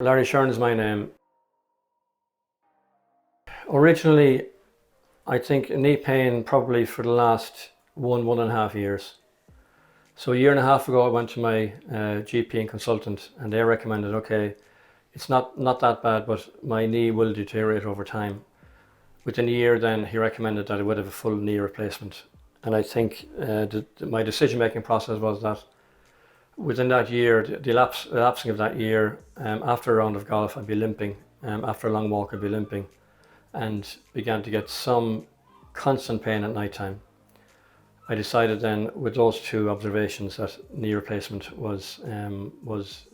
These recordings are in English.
Larry Shern is my name. Originally, I think knee pain probably for the last 1.5 years. So a year and a half ago, I went to my GP and consultant, and they recommended, okay, it's not that bad, but my knee will deteriorate over time. Within a year then, he recommended that I would have a full knee replacement. And I think my decision-making process was that within that year, the elapsing of that year, after a round of golf, I'd be limping. After a long walk, I'd be limping, and began to get some constant pain at night time. I decided then, with those two observations, that knee replacement was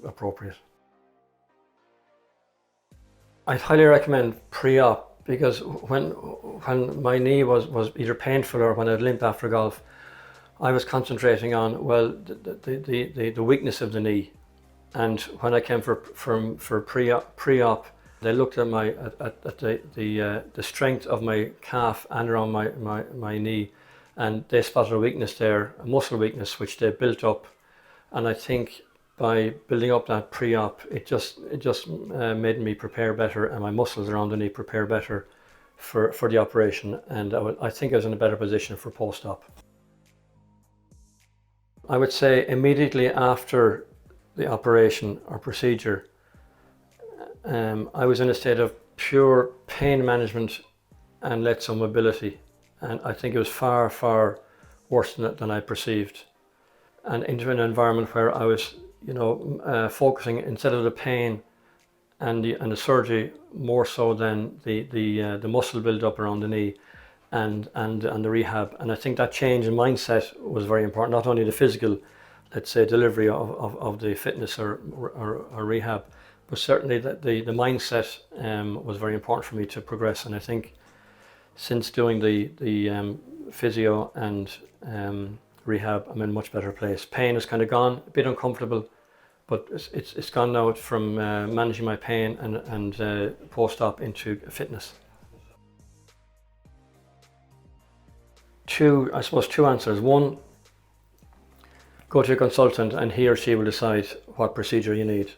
appropriate. I'd highly recommend pre-op, because when my knee was either painful or when I'd limp after golf, I was concentrating on, well, the weakness of the knee. And when I came for pre-op, they looked at the strength of my calf and around my knee, and they spotted a weakness there, a muscle weakness, which they built up. And I think by building up that pre-op, it just made me prepare better, and my muscles around the knee prepare better for the operation. And I think I was in a better position for post-op. I would say immediately after the operation or procedure, I was in a state of pure pain management and less some mobility. And I think it was far, far worse than I perceived. And into an environment where I was, focusing instead of the pain and the surgery, more so than the muscle build up around the knee and the rehab. And I think that change in mindset was very important. Not only the physical, let's say, delivery of the fitness or rehab, but certainly the mindset was very important for me to progress. And I think since doing the physio and rehab, I'm in a much better place. Pain has kind of gone, a bit uncomfortable, but it's gone now from managing my pain and post-op into fitness. Two answers. One, go to your consultant and he or she will decide what procedure you need.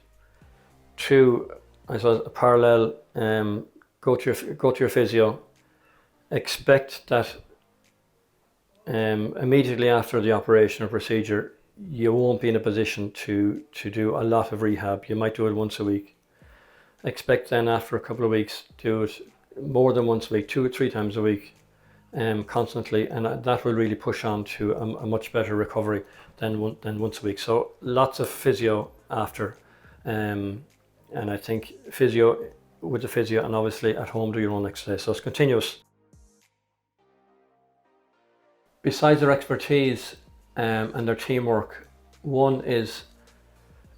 Two, I suppose a parallel, go to your physio. Expect that immediately after the operation or procedure, you won't be in a position to do a lot of rehab. You might do it once a week. Expect then after a couple of weeks, do it more than once a week, 2 or 3 times a week, constantly, and that will really push on to a much better recovery than once a week. So lots of physio after, and I think physio with the physio, and obviously at home do your own exercise. So it's continuous. Besides their expertise and their teamwork, one is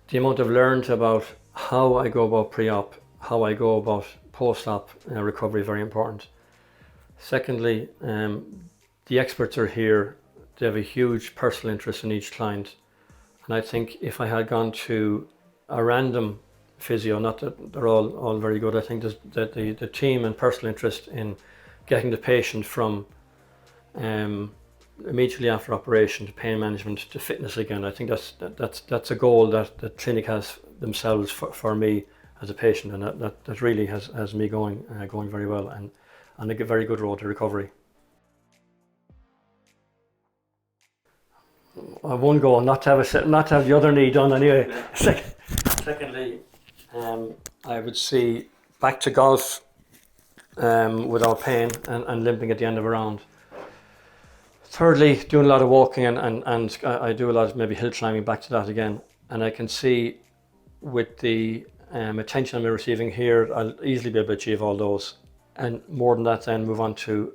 the amount I've learned about how I go about pre-op, how I go about post-op recovery, very important. Secondly, the experts are here. They have a huge personal interest in each client. And I think if I had gone to a random physio, not that they're all very good, I think that the team and personal interest in getting the patient from immediately after operation to pain management to fitness again, I think that's a goal that the clinic has themselves for me as a patient, and that really has me going very well and a very good road to recovery. I have one goal, not to have the other knee done anyway. Secondly, I would see back to golf without pain and limping at the end of a round. Thirdly, doing a lot of walking and I do a lot of maybe hill climbing, back to that again. And I can see with the attention I'm receiving here, I'll easily be able to achieve all those. And more than that then move on to,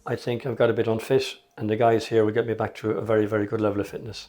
I think I've got a bit unfit, and the guys here will get me back to a very, very good level of fitness.